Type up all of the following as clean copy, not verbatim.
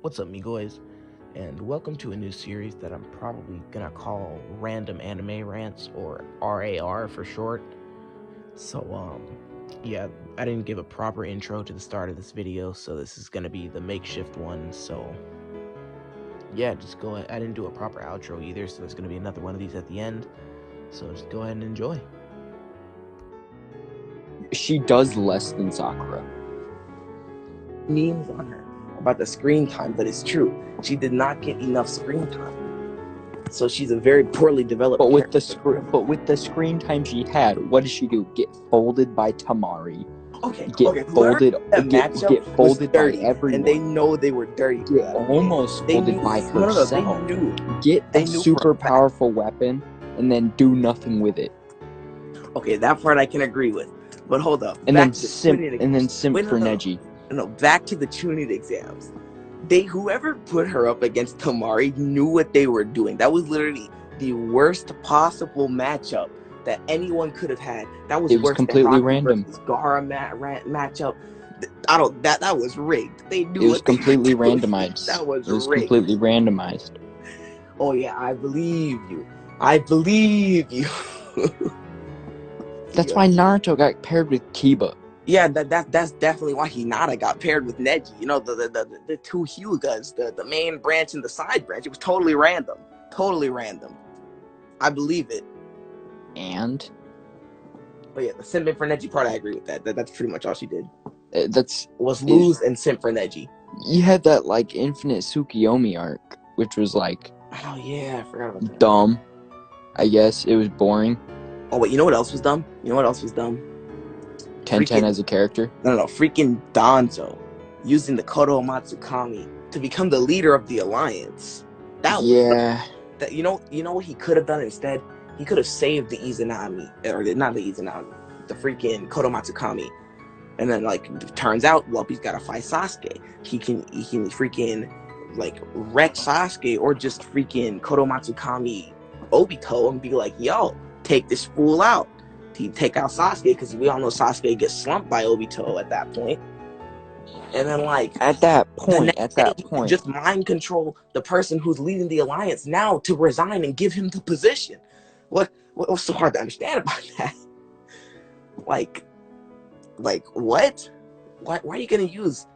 What's up, me guys? And welcome to a new series that I'm probably gonna call Random Anime Rants, or RAR for short. Yeah, I didn't give a proper intro to the start of this video, so this is gonna be the makeshift one. So, yeah, just go ahead. I didn't do a proper outro either, so there's gonna be another one of these at the end. So just go ahead and enjoy. She does less than Sakura. Memes on her about the screen time, but it's true. She did not get enough screen time. So she's a very poorly developed But with character. the screen time she had, what did she do? Get folded by Tamari. Okay. Get folded. Get folded by everyone. And they know they were dirty. Get almost folded by herself. They knew. Get a super powerful weapon and then do nothing with it. Okay, that part I can agree with. But hold up. And then simp for Neji. No, back to the Chunin exams. Whoever put her up against Tamari knew what they were doing. That was literally the worst possible matchup that anyone could have had. That was worse completely than random. Gara matchup. That was rigged. They knew it was completely randomized. That was rigged. Completely randomized. Oh yeah, I believe you. I believe you. That's why Naruto got paired with Kiba. Yeah, that's definitely why Hinata got paired with Neji. You know, the two Hyugas, the main branch and the side branch. It was totally random. Totally random. I believe it. And? But yeah, the simping for Neji part, I agree with that. That's pretty much all she did. Was lose and simp for Neji. You had that, like, Infinite Tsukiyomi arc, which was, like... Oh yeah, I forgot about that. Dumb. I guess. It was boring. Oh wait, you know what else was dumb? Ten as a character? No, freaking Danzo using the Kodo Matsukami to become the leader of the alliance. You know what he could have done instead? He could have saved the Izanami, or not the Izanami, the freaking Kodo Matsukami. And then, like, it turns out, well, he's gotta fight Sasuke. He can freaking, like, wreck Sasuke, or just freaking Kodo Matsukami Obito and be like, yo, take this fool out. He take out Sasuke, because we all know Sasuke gets slumped by Obito at that point. And then, like, at that point, just mind control the person who's leading the alliance now to resign and give him the position. What's so hard to understand about that? Like what? Why are you gonna use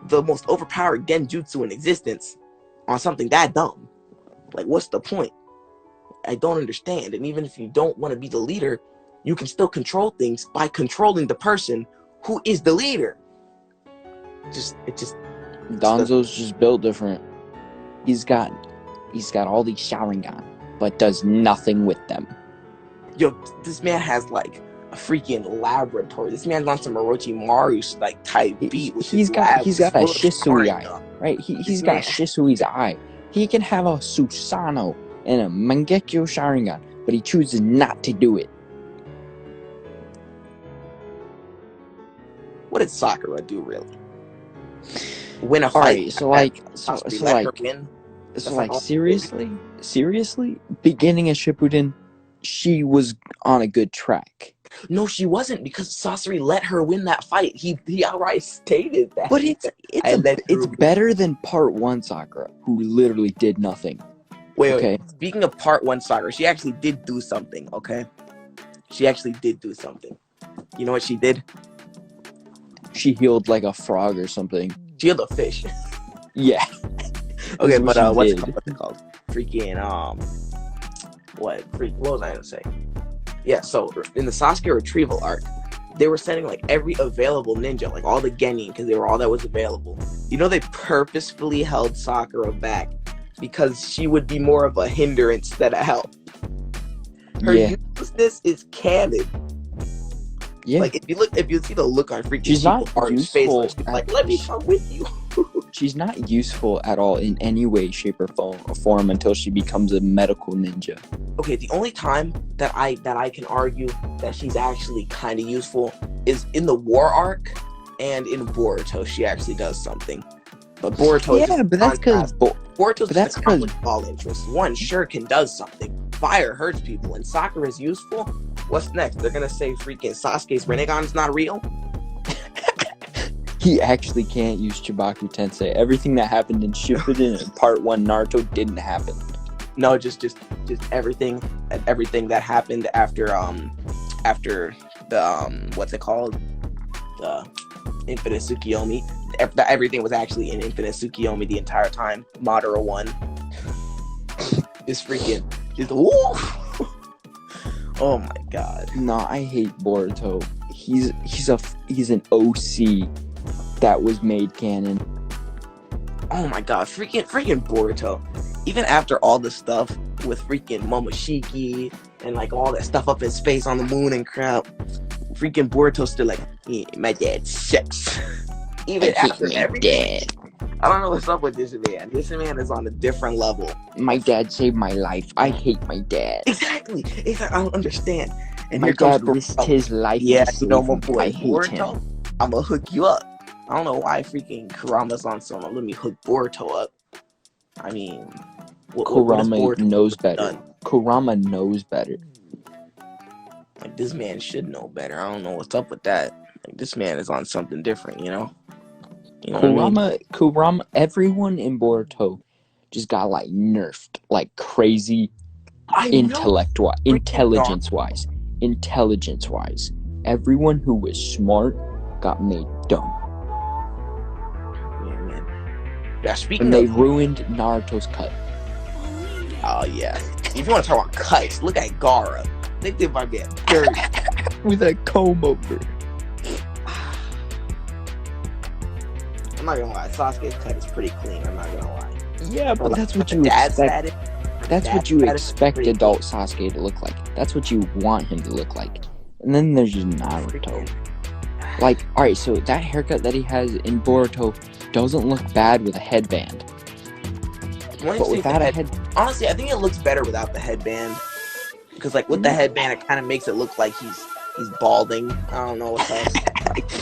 the most overpowered genjutsu in existence on something that dumb? Like, what's the point? I don't understand. And even if you don't want to be the leader, you can still control things by controlling the person who is the leader. Danzo's just built different. He's got all these Sharingan, but does nothing with them. Yo, this man has like a freaking laboratory. This man's on some Orochimaru like type beat. He's got a Shisui eye, right? He's got Shisui's eye. He can have a Susanoo and a Mangekyo Sharingan, but he chooses not to do it. What did Sakura do really? Win a fight. Alright, seriously, beginning of Shippuden, she was on a good track. No, she wasn't, because Sasori let her win that fight. He outright stated that. But it's better than part 1 Sakura, who literally did nothing. Wait. Speaking of part 1 Sakura, she actually did do something, okay? She actually did do something. You know what she did? She healed like a frog or something. She healed a fish. Yeah. Okay, but what's it called? Freaking what was I gonna say? Yeah, so in the Sasuke retrieval arc, they were sending like every available ninja, like all the genin, because they were all that was available. You know, they purposefully held Sakura back because she would be more of a hindrance than a help. Her uselessness is canon. Yeah. Like, if you see the look on freaking she's not useful. Face, like, let me come with you. She's not useful at all in any way, shape, or form until she becomes a medical ninja. Okay, the only time that I can argue that she's actually kind of useful is in the war arc and in Boruto. She actually does something. But Boruto, but that's because Boruto's conflict all interest. One, Shuriken does something. Fire hurts people, and Sakura's useful. What's next? They're gonna say freaking Sasuke's Rinnegan is not real? He actually can't use Chibaku Tensei. Everything that happened in Shippuden in Part 1 Naruto didn't happen. No, just everything that happened after the what's it called? The Infinite Tsukiyomi. Everything was actually in Infinite Tsukiyomi the entire time. Madara 1. Just freaking oh my god. No, I hate Boruto. He's an OC that was made canon. Oh my god, freaking Boruto. Even after all the stuff with freaking Momoshiki and like all that stuff up his face on the moon and crap, freaking Boruto's still like, yeah, my dad sucks. Even after everything. I don't know what's up with this man. This man is on a different level. My dad saved my life. I hate my dad. Exactly. I don't understand. And my here dad comes risked his life. Yeah, you know my boy, I hate Boruto. him. I'm gonna hook you up. I don't know why freaking Kurama's on someone. Let me hook Boruto up. I mean, Kurama knows better. Done? Kurama knows better. Like, this man should know better. I don't know what's up with that. Like, this man is on something different, you know? You know Kurama, everyone in Boruto just got like nerfed like crazy intelligence-wise. Everyone who was smart got made dumb. Yeah, man. Yeah, and they ruined Naruto's cut. Oh, yeah. If you want to talk about cuts, look at Gaara. They did my man dirty. With a comb over. I'm not gonna lie, Sasuke's cut is pretty clean. I'm not gonna lie. Yeah, but that's what you expect. That's what you expect adult Sasuke to look like. That's what you want him to look like. And then there's just Naruto. Like, alright, so that haircut that he has in Boruto doesn't look bad with a headband. But without a honestly, I think it looks better without the headband. Because like with the headband, it kind of makes it look like he's balding. I don't know what else.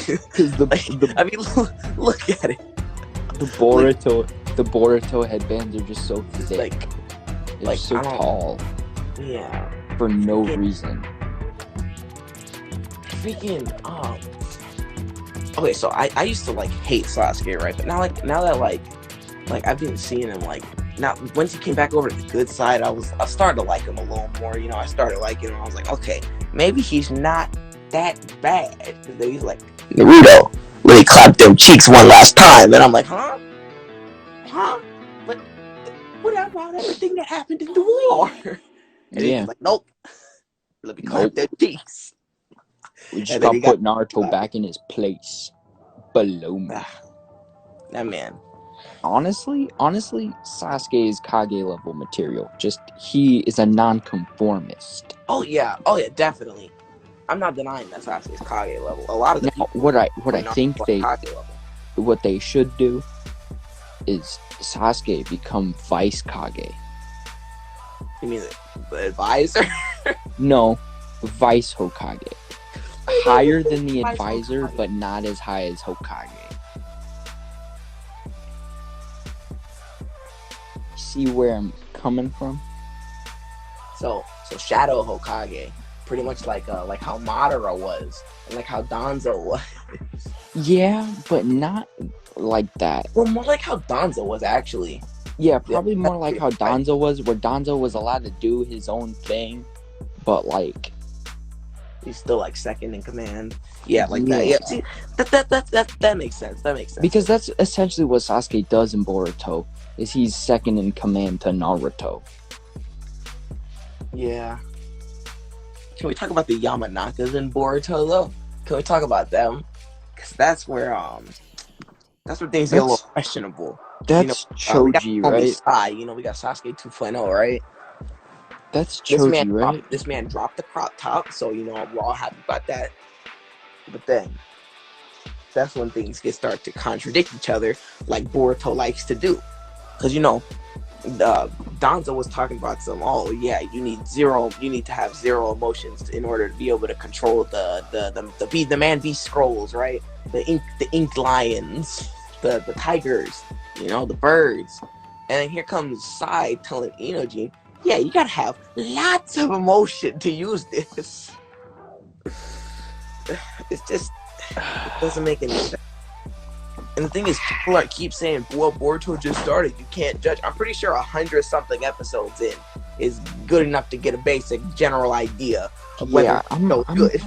Because I mean, look at it. The Boruto headbands are just so thick. They're so tall. Yeah. For no reason. Freaking okay, so I used to like hate Sasuke, right? But now that I've been seeing him like now once he came back over to the good side, I started to like him a little more. You know, I started liking him. I was like, okay, maybe he's not that bad. Because then he's like, Naruto, let me clap them cheeks one last time. And I'm like, huh? But what about everything that happened in the war? And he's like, nope. Let me clap them cheeks. We just gotta put Naruto back in his place. Below me. That man. Honestly, Sasuke is Kage level material. Just he is a non-conformist. Oh yeah, definitely. I'm not denying that Sasuke is Kage level. A lot of the people what I think what they should do is Sasuke become Vice Kage. You mean the advisor? No, Vice Hokage. Higher than the advisor, but not as high as Hokage. See where I'm coming from? So Shadow Hokage, pretty much like how Madara was, and like how Danzo was. Yeah, but not like that. Well, more like how Danzo was actually. Yeah, probably more like how Danzo was, where Danzo was allowed to do his own thing, but like he's still like second in command. Yeah, like that. Yeah, see, that makes sense. That makes sense. Because that's essentially what Sasuke does in Boruto. Is he's second in command to Naruto. Yeah. Can we talk about the Yamanakas in Boruto though? Can we talk about them? Because that's where things get a little questionable. That's Choji, right? We got Sasuke 2.0, right? That's Choji, right? This man dropped the crop top, so we're all happy about that. But then that's when things start to contradict each other, like Boruto likes to do. Because Danzo was talking about you need to have zero emotions in order to be able to control the man beast scrolls, right? The ink lions, the tigers, the birds. And then here comes Sai telling Inoji, yeah, you gotta have lots of emotion to use this. It's just, it doesn't make any sense. And the thing is, people keep saying, well, Boruto just started, you can't judge. I'm pretty sure 100-something episodes in is good enough to get a basic general idea of whether it's good.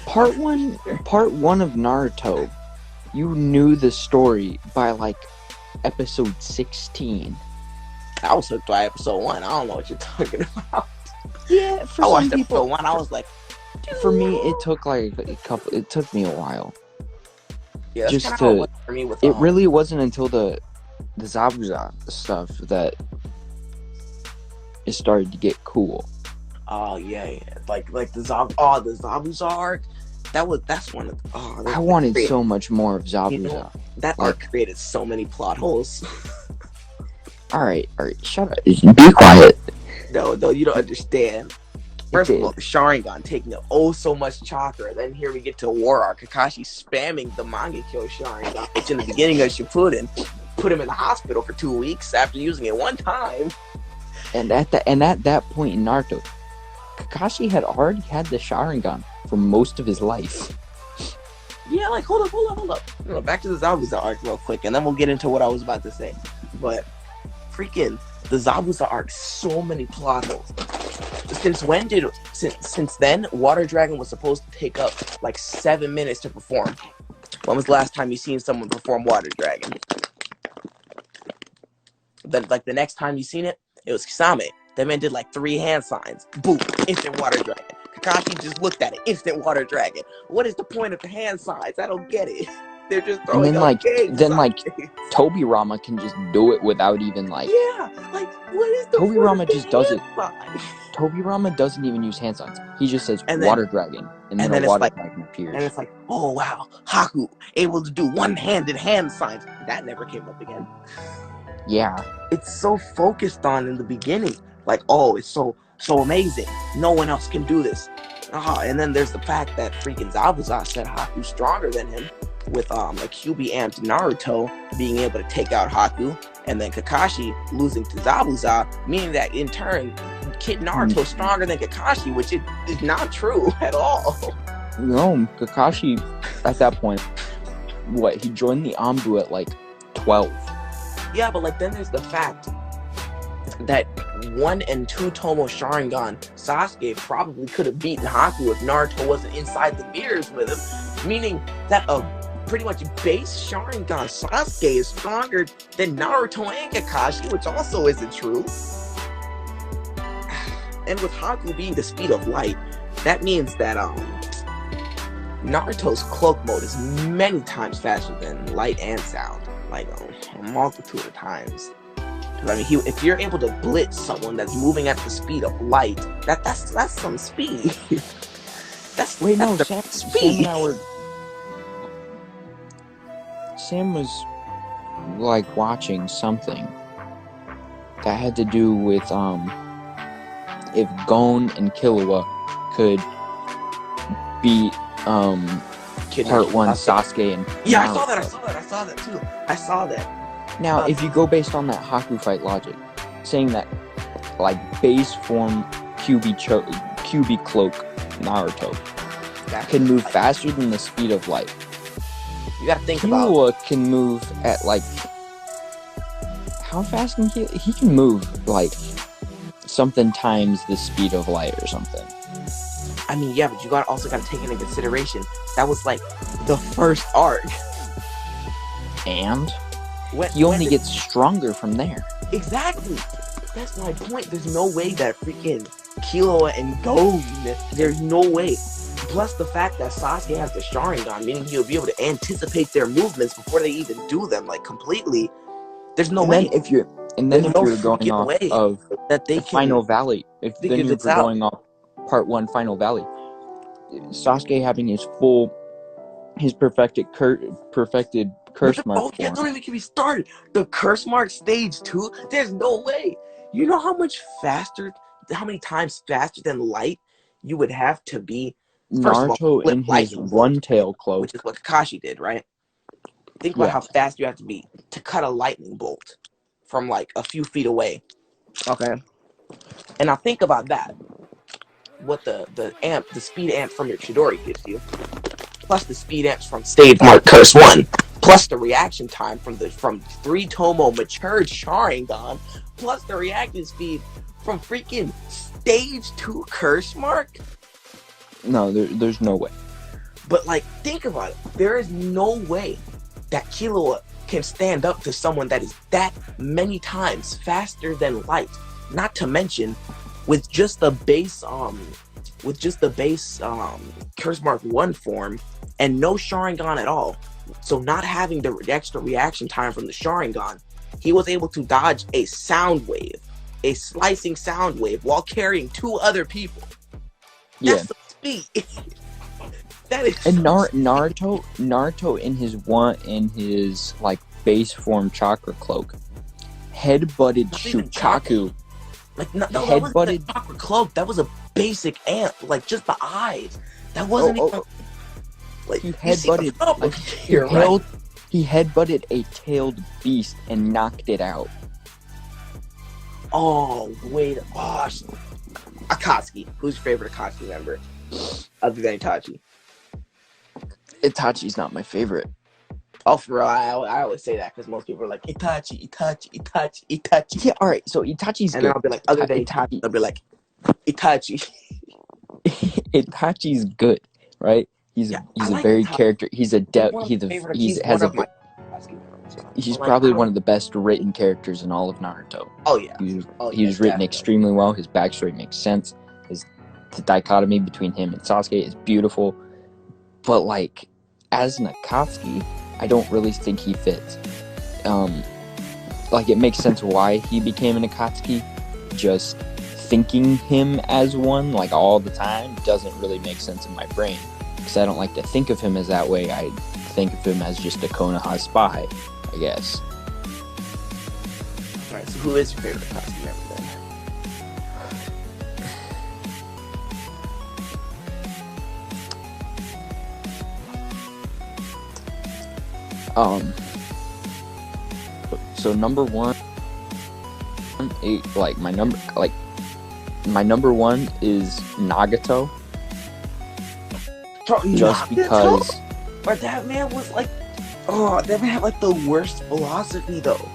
Part one of Naruto, you knew the story by like episode 16. I was hooked by episode 1. I don't know what you're talking about. Yeah, I watched episode 1. I was like, for me, it took like it took me a while. Yeah, that's just how it was for me with it really wasn't until the Zabuza stuff that it started to get cool. Oh yeah. Like the Zabuza arc. That's one of I wanted so much more of Zabuza. You know, that arc created so many plot holes. Alright, shut up. Be quiet. No, you don't understand. First of all, the Sharingan taking up so much chakra. Then here we get to War Arc. Kakashi spamming the Mangekyo Sharingan, which in the beginning of Shippuden put him in the hospital for 2 weeks after using it one time. And at that point in Naruto, Kakashi had already had the Sharingan for most of his life. Yeah, like hold up. Back to the Zabuza arc real quick, and then we'll get into what I was about to say. But freaking the Zabuza arc, so many plot holes. Since then, Water Dragon was supposed to take up like 7 minutes to perform. When was the last time you seen someone perform Water Dragon? Then, like the next time you seen it, it was Kisame. That man did like 3 hand signs. Boom, instant Water Dragon. Kakashi just looked at it, instant Water Dragon. What is the point of the hand signs? I don't get it. They're just throwing up games. Tobirama can just do it without even like. Yeah, like what is the Tobirama just does it. Tobirama doesn't even use hand signs. He just says Water Dragon, and then a Water Dragon appears. And it's like, oh wow, Haku able to do one-handed hand signs. That never came up again. Yeah, it's so focused on in the beginning, like, oh, it's so amazing. No one else can do this. And then there's the fact that freaking Zabuza said Haku's stronger than him, with a QB amped Naruto being able to take out Haku, and then Kakashi losing to Zabuza, meaning that in turn, Kid Naruto is stronger than Kakashi, which is not true at all. No, Kakashi at that point, he joined the Anbu at like 12. Yeah, but like then there's the fact that 1 and 2 Tomo Sharingan Sasuke probably could have beaten Haku if Naruto wasn't inside the mirrors with him, meaning that pretty much base Sharingan Sasuke is stronger than Naruto and Kakashi, which also isn't true. And with Haku being the speed of light, that means that Naruto's cloak mode is many times faster than light and sound, like a multitude of times. I mean, if you're able to blitz someone that's moving at the speed of light, that's some speed. Speed. Sam was like watching something that had to do with if Gon and Killua could beat Part 1 Sasuke and yeah, Naruto. I saw that too. I saw that. Now, if you go based on that Haku fight logic, saying that like base form QB cloak Naruto can move faster than the speed of light. You gotta think Killua can move at like how fast can he can move like something times the speed of light or something. I mean, yeah, but you also gotta take into consideration that was like the first arc, and he only gets stronger from there. Exactly. That's my point. There's no way that freaking Killua and Gon. There's no way. Plus the fact that Sasuke has the Sharingan, meaning he'll be able to anticipate their movements before they even do them, like completely. There's no way. If you're going off of that they Final Valley, if you're going off Part 1 Final Valley, Sasuke having his perfected curse mark. Don't even get me started. The curse mark stage 2. There's no way. You know how many times faster than light you would have to be. Naruto in his one-tail cloak, which is what Kakashi did, right? Think about how fast you have to be to cut a lightning bolt from like a few feet away. Okay, and now think about that. What the speed amp from your Chidori gives you. plus the speed amps from Stage Mark Curse 1, plus the reaction time from 3-Tomo matured Sharingan, plus the reaction speed from freaking Stage 2 Curse Mark. No, there's no way. But like, think about it. There is no way that Killua can stand up to someone that is that many times faster than light. Not to mention, with just the base Curse Mark 1 form and no Sharingan at all. So not having the extra reaction time from the Sharingan, he was able to dodge a sound wave, a slicing sound wave, while carrying 2 other people. That's the speed. That is. And Naruto in his like base form chakra cloak, headbutted Shukaku. Like no, that wasn't a chakra cloak. That was a basic ant. Like just the eyes. That wasn't even. Like he headbutted. He headbutted a tailed beast and knocked it out. Oh wait, gosh. Akatsuki. Who's your favorite Akatsuki member? Other than Itachi. Itachi's not my favorite. Oh, for real, I always say that because most people are like Itachi. Yeah, all right. So Itachi's and good. then I'll be like, other than Itachi, I'll be like Itachi. Itachi's good, right? He's a very Itachi. Character. He's a depth. He's probably one of the best written characters in all of Naruto. Oh yeah. He's written extremely well. His backstory makes sense. The dichotomy between him and Sasuke is beautiful. But like, as an Akatsuki, I don't really think he fits. Like, it makes sense why he became an Akatsuki. Just thinking him as one, like, all the time, doesn't really make sense in my brain. Because I don't like to think of him as that way. I think of him as just a Konoha spy, I guess. Alright, so who is your favorite Akatsuki member then? So number one, my number one is Nagato. Just because. But that man was like, that man had like the worst philosophy though.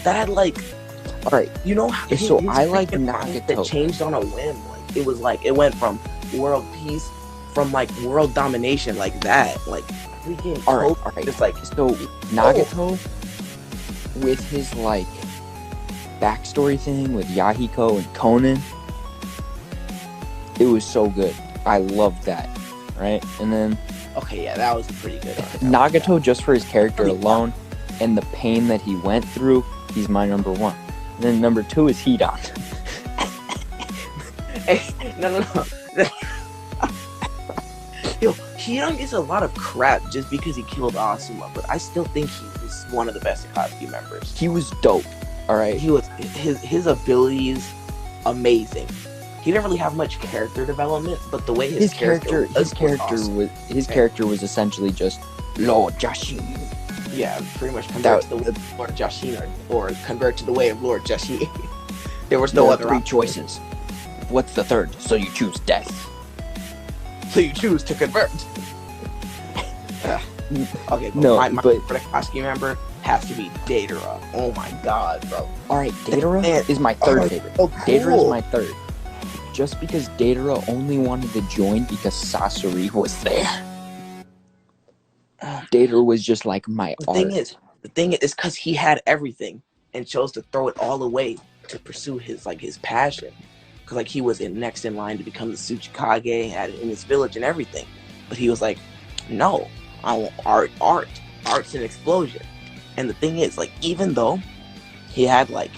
That had like, alright, you know, I like Nagato. That changed on a whim. Like it was like it went from world peace, from like world domination, like that, like. All right. Just like so, Nagato with his like backstory thing with Yahiko and Conan, it was so good. I loved that, right? And then that was pretty good. Nagato, just for his character alone and the pain that he went through, he's my number one. And then number two is Hidan. Hey, no. Yo, Hidan gets a lot of crap just because he killed Asuma, but I still think he was one of the best Akatsuki members. He was dope, alright? He was his abilities amazing. He didn't really have much character development, but the way his character was essentially just Lord Jashin. Yeah, pretty much convert to the way of Lord Jashin or convert to the way of Lord Jashin. There was no other three choices. What's the third? So you choose death. So you choose to convert. Okay, my favorite Akatsuki member has to be Deidara. Oh my god, bro. Alright, Deidara is my third favorite. Oh, cool. Deidara is my third. Just because Deidara only wanted to join because Sasori was there. Deidara was just like my art. The thing is because he had everything and chose to throw it all away to pursue his passion. Because like he was next in line to become the Tsuchikage in his village and everything, but he was like, no, I want art's an explosion. And the thing is, like, even though he had like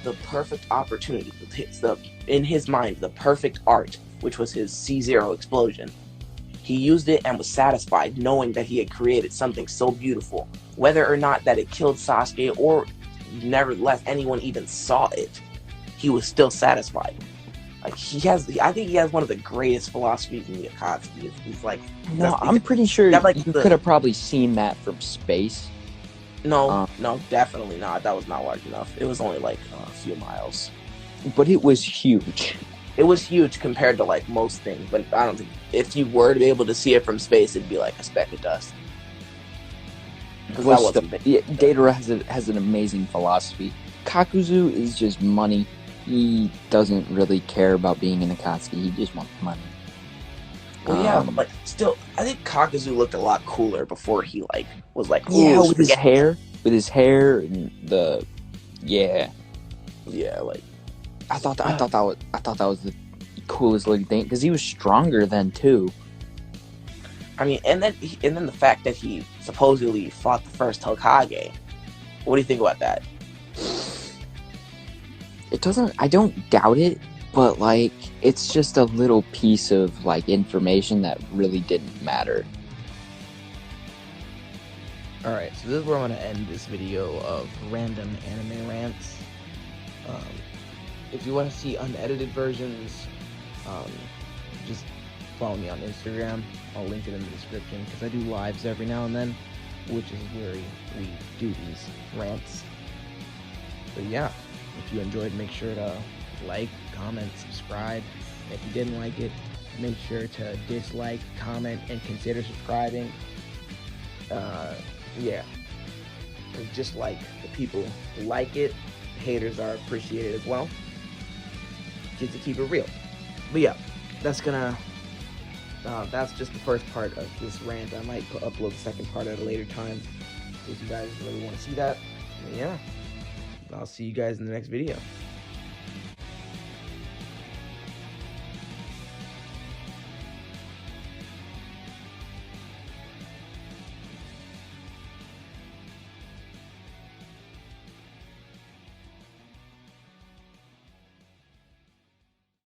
the perfect opportunity, in his mind the perfect art, which was his C0 explosion, he used it and was satisfied knowing that he had created something so beautiful, whether or not that it killed Sasuke or nevertheless anyone even saw it. He was still satisfied. Like I think he has one of the greatest philosophies in the Akatsuki. He's like, no, I'm pretty sure you could have probably seen that from space. No, definitely not. That was not large enough. It was only like a few miles. But it was huge. it was huge compared to like most things, but I don't think if you were to be able to see it from space, it'd be like a speck of dust. Because that wasn't big. Yeah, Datara has an amazing philosophy. Kakuzu is just money. He doesn't really care about being an Akatsuki. He just wants money. Well, yeah, but like, still, I think Kakuzu looked a lot cooler before he like was like, yeah, with his hair and the, yeah, like, I thought that was the coolest looking thing because he was stronger then too. I mean, and then the fact that he supposedly fought the first Hokage. What do you think about that? I don't doubt it, but like it's just a little piece of like information that really didn't matter. Alright, so this is where I'm going to end this video of random anime rants. If you want to see unedited versions, just follow me on Instagram. I'll link it in the description because I do lives every now and then, which is where we do these rants. But yeah, if you enjoyed, make sure to like, comment, subscribe. And if you didn't like it, make sure to dislike, comment, and consider subscribing. Yeah, just like the people who like it, haters are appreciated as well. Just to keep it real. But yeah, that's just the first part of this rant. I might upload the second part at a later time if you guys really want to see that. But yeah, I'll see you guys in the next video.